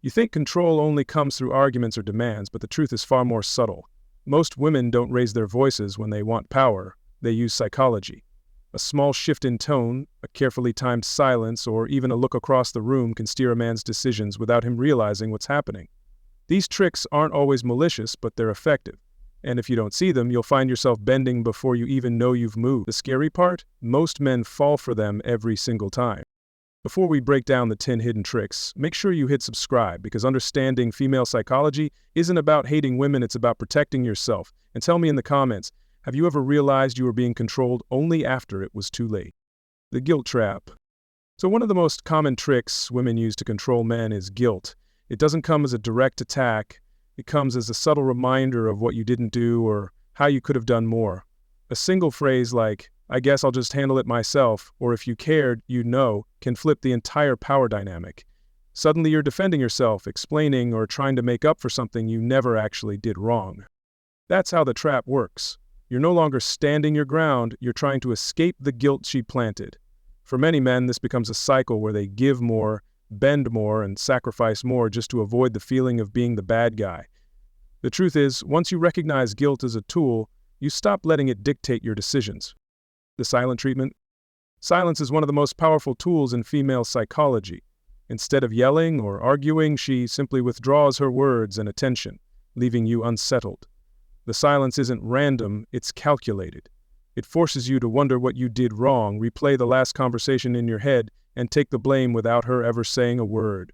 You think control only comes through arguments or demands, but the truth is far more subtle. Most women don't raise their voices when they want power. They use psychology. A small shift in tone, a carefully timed silence, or even a look across the room can steer a man's decisions without him realizing what's happening. These tricks aren't always malicious, but they're effective. And if you don't see them, you'll find yourself bending before you even know you've moved. The scary part? Most men fall for them every single time. Before we break down the 10 hidden tricks, make sure you hit subscribe, because understanding female psychology isn't about hating women, it's about protecting yourself. And tell me in the comments, have you ever realized you were being controlled only after it was too late? The guilt trap. So one of the most common tricks women use to control men is guilt. It doesn't come as a direct attack. It comes as a subtle reminder of what you didn't do or how you could have done more. A single phrase like, "I guess I'll just handle it myself," or "if you cared, you'd know," can flip the entire power dynamic. Suddenly you're defending yourself, explaining, or trying to make up for something you never actually did wrong. That's how the trap works. You're no longer standing your ground, you're trying to escape the guilt she planted. For many men, this becomes a cycle where they give more, bend more, and sacrifice more just to avoid the feeling of being the bad guy. The truth is, once you recognize guilt as a tool, you stop letting it dictate your decisions. The silent treatment? Silence is one of the most powerful tools in female psychology. Instead of yelling or arguing, she simply withdraws her words and attention, leaving you unsettled. The silence isn't random, it's calculated. It forces you to wonder what you did wrong, replay the last conversation in your head, and take the blame without her ever saying a word.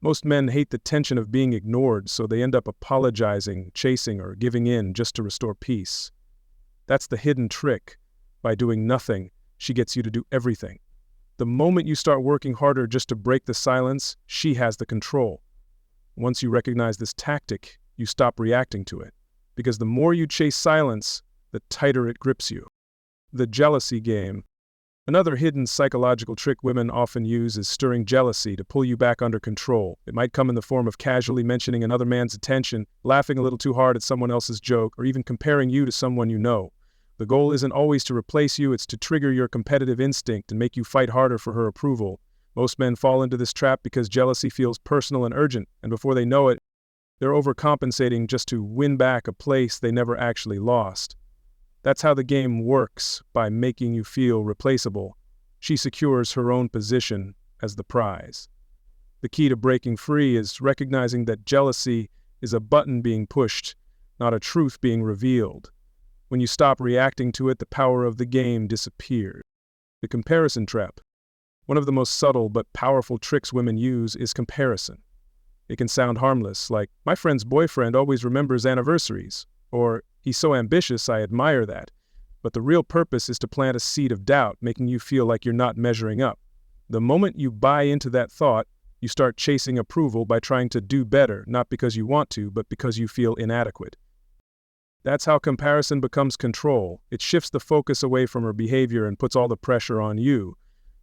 Most men hate the tension of being ignored, so they end up apologizing, chasing, or giving in just to restore peace. That's the hidden trick. By doing nothing, she gets you to do everything. The moment you start working harder just to break the silence, she has the control. Once you recognize this tactic, you stop reacting to it. Because the more you chase silence, the tighter it grips you. The jealousy game. Another hidden psychological trick women often use is stirring jealousy to pull you back under control. It might come in the form of casually mentioning another man's attention, laughing a little too hard at someone else's joke, or even comparing you to someone you know. The goal isn't always to replace you, it's to trigger your competitive instinct and make you fight harder for her approval. Most men fall into this trap because jealousy feels personal and urgent, and before they know it, they're overcompensating just to win back a place they never actually lost. That's how the game works, by making you feel replaceable. She secures her own position as the prize. The key to breaking free is recognizing that jealousy is a button being pushed, not a truth being revealed. When you stop reacting to it, the power of the game disappears. The comparison trap. One of the most subtle but powerful tricks women use is comparison. It can sound harmless, like, "My friend's boyfriend always remembers anniversaries," or "He's so ambitious, I admire that." But the real purpose is to plant a seed of doubt, making you feel like you're not measuring up. The moment you buy into that thought, you start chasing approval by trying to do better, not because you want to, but because you feel inadequate. That's how comparison becomes control. It shifts the focus away from her behavior and puts all the pressure on you.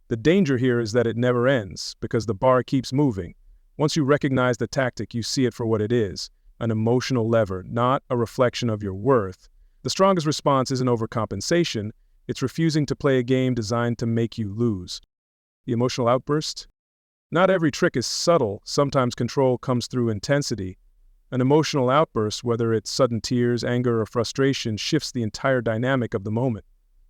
The danger here is that it never ends, because the bar keeps moving. Once you recognize the tactic, you see it for what it is, an emotional lever, not a reflection of your worth. The strongest response isn't overcompensation, it's refusing to play a game designed to make you lose. The emotional outburst? Not every trick is subtle, sometimes control comes through intensity. An emotional outburst, whether it's sudden tears, anger, or frustration, shifts the entire dynamic of the moment.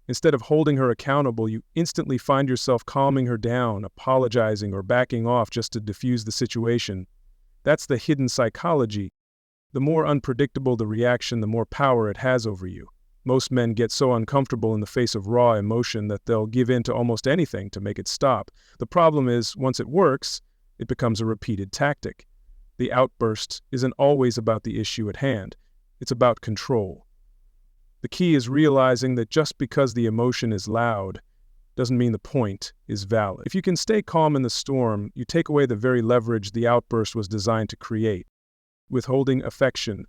Instead of holding her accountable, you instantly find yourself calming her down, apologizing, or backing off just to diffuse the situation. That's the hidden psychology. The more unpredictable the reaction, the more power it has over you. Most men get so uncomfortable in the face of raw emotion that they'll give in to almost anything to make it stop. The problem is, once it works, it becomes a repeated tactic. The outburst isn't always about the issue at hand. It's about control. The key is realizing that just because the emotion is loud doesn't mean the point is valid. If you can stay calm in the storm, you take away the very leverage the outburst was designed to create. Withholding affection.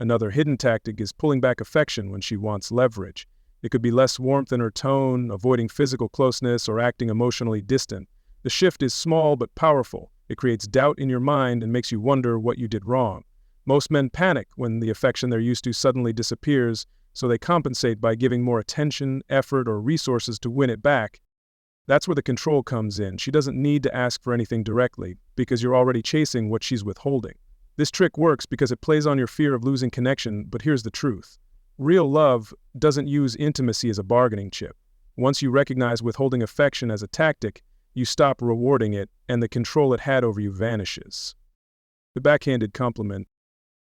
Another hidden tactic is pulling back affection when she wants leverage. It could be less warmth in her tone, avoiding physical closeness, or acting emotionally distant. The shift is small but powerful. It creates doubt in your mind and makes you wonder what you did wrong. Most men panic when the affection they're used to suddenly disappears, so they compensate by giving more attention, effort, or resources to win it back. That's where the control comes in. She doesn't need to ask for anything directly because you're already chasing what she's withholding. This trick works because it plays on your fear of losing connection, but here's the truth. Real love doesn't use intimacy as a bargaining chip. Once you recognize withholding affection as a tactic, you stop rewarding it, and the control it had over you vanishes. The backhanded compliment.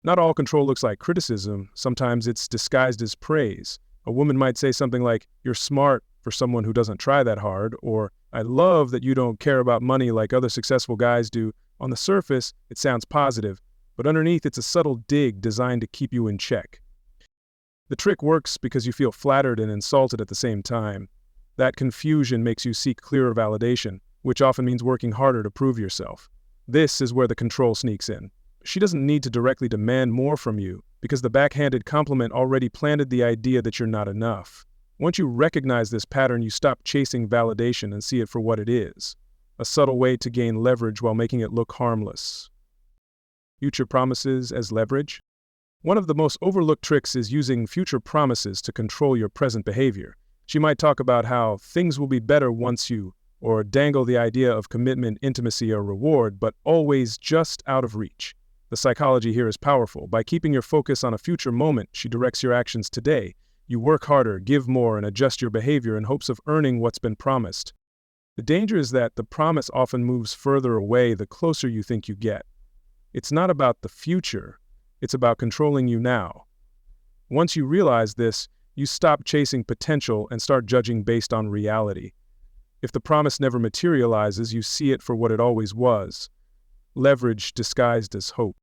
Not all control looks like criticism. Sometimes it's disguised as praise. A woman might say something like, "You're smart for someone who doesn't try that hard," or "I love that you don't care about money like other successful guys do." On the surface, it sounds positive, but underneath it's a subtle dig designed to keep you in check. The trick works because you feel flattered and insulted at the same time. That confusion makes you seek clearer validation, which often means working harder to prove yourself. This is where the control sneaks in. She doesn't need to directly demand more from you because the backhanded compliment already planted the idea that you're not enough. Once you recognize this pattern, you stop chasing validation and see it for what it is, a subtle way to gain leverage while making it look harmless. Future promises as leverage? One of the most overlooked tricks is using future promises to control your present behavior. She might talk about how things will be better once you, or dangle the idea of commitment, intimacy, or reward, but always just out of reach. The psychology here is powerful. By keeping your focus on a future moment, she directs your actions today. You work harder, give more, and adjust your behavior in hopes of earning what's been promised. The danger is that the promise often moves further away the closer you think you get. It's not about the future, it's about controlling you now. Once you realize this, you stop chasing potential and start judging based on reality. If the promise never materializes, you see it for what it always was: leverage disguised as hope.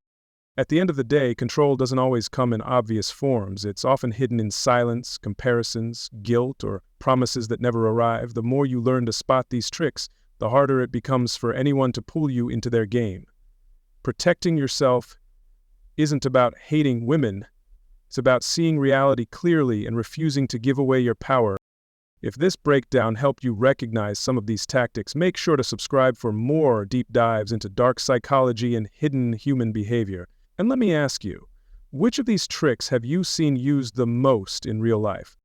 At the end of the day, control doesn't always come in obvious forms. It's often hidden in silence, comparisons, guilt, or promises that never arrive. The more you learn to spot these tricks, the harder it becomes for anyone to pull you into their game. Protecting yourself isn't about hating women. It's about seeing reality clearly and refusing to give away your power. If this breakdown helped you recognize some of these tactics, make sure to subscribe for more deep dives into dark psychology and hidden human behavior. And let me ask you, which of these tricks have you seen used the most in real life?